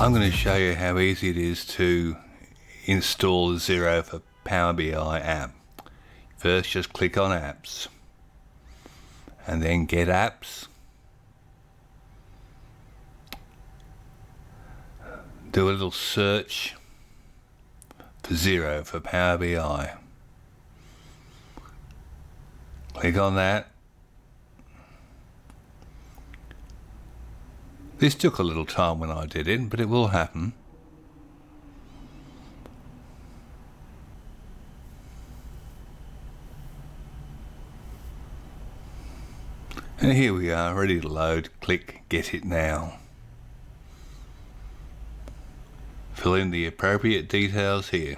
I'm going to show you how easy it is to install the Xero4PowerBI app. First, just click on Apps and then Get Apps. Do a little search for Xero4PowerBI. Click on that. This took a little time when I did it, but it will happen. And here we are, ready to load. Click Get It Now. Fill in the appropriate details here.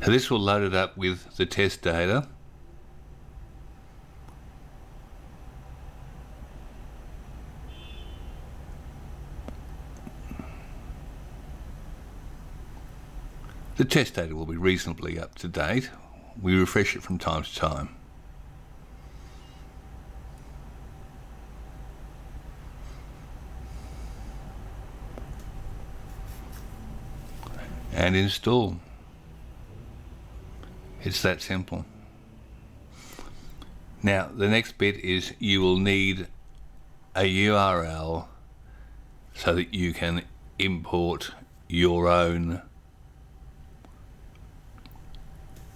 So this will load it up with the test data. The test data will be reasonably up to date. We refresh it from time to time. And install. It's that simple. Now, the next bit is you will need a URL so that you can import your own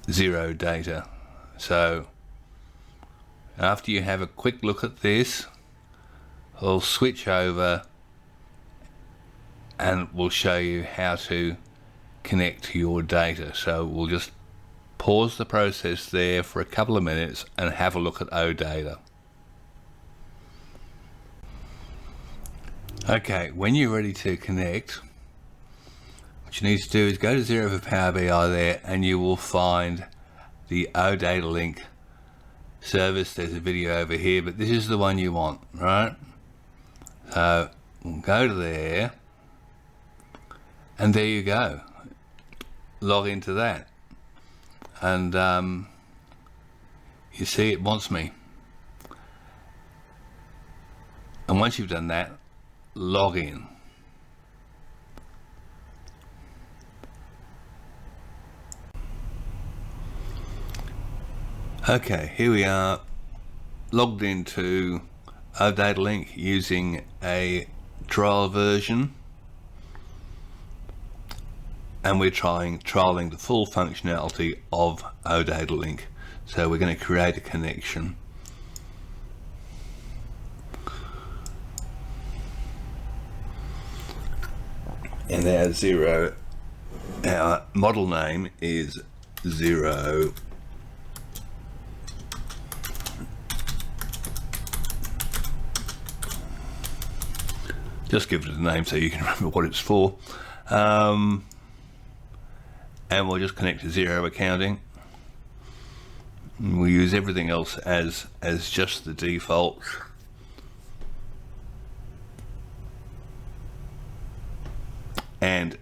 Xero data. So after you have a quick look at this, I'll switch over and we'll show you how to connect your data. So we'll just pause the process there for a couple of minutes and have a look at OData. Okay, when you're ready to connect, what you need to do is go to Xero4PowerBI there and you will find the OData link service. There's a video over here, but this is the one you want, right? So we'll go to there and there you go. Log into that. And you see it wants me. And once you've done that, log in. Okay, here we are, logged into OData link using a trial version. And we're trialing the full functionality of OData link. So we're going to create a connection. And our model name is Xero. Just give it a name so you can remember what it's for. And we'll just connect to Xero accounting. We'll use everything else as just the default. And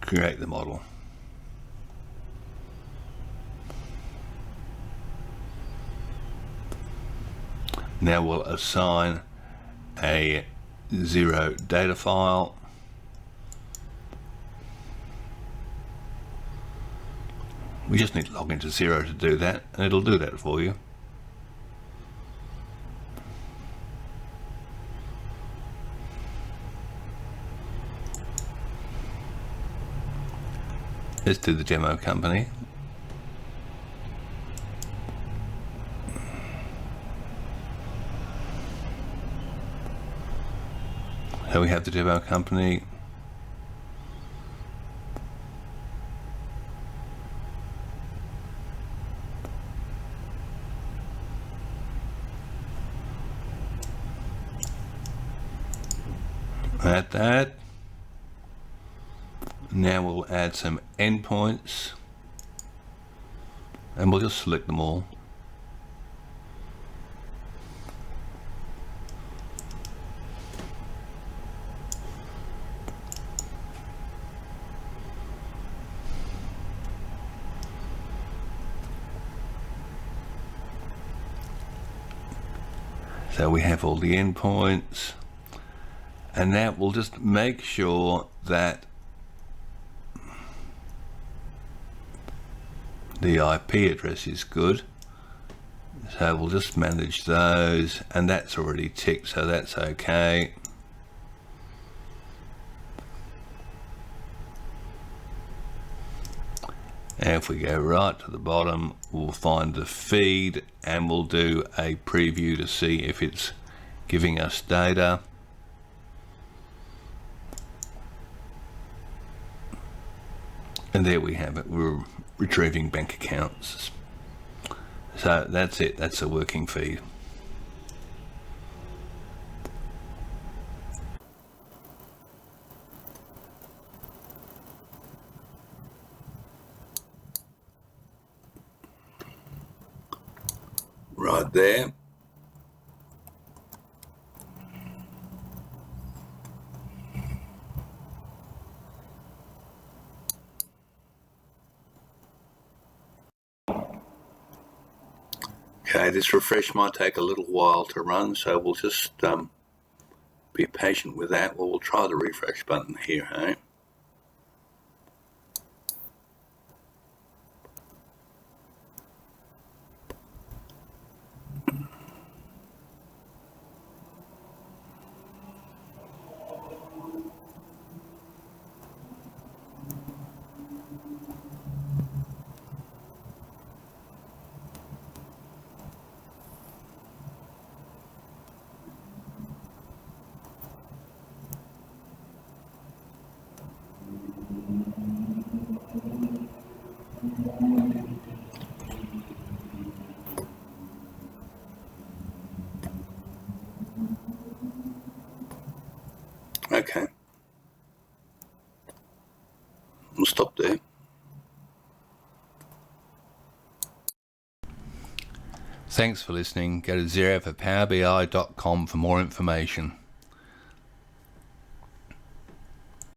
create the model. Now we'll assign a Xero data file. We just need to log into Xero to do that, and it'll do that for you. Let's do the demo company. So we have the demo company. Add that. Now we'll add some endpoints and we'll just select them all. So we have all the endpoints, and now we'll just make sure that the IP address is good. So we'll just manage those, and that's already ticked, so that's okay. And if we go right to the bottom, we'll find the feed, and we'll do a preview to see if it's giving us data. And there we have it, we're retrieving bank accounts. So that's it, that's a working feed. Right there. Okay, this refresh might take a little while to run, so we'll just be patient with that. Well, we'll try the refresh button here, hey? Okay. We'll stop there. Thanks for listening. Go to Xero4PowerBI.com for more information.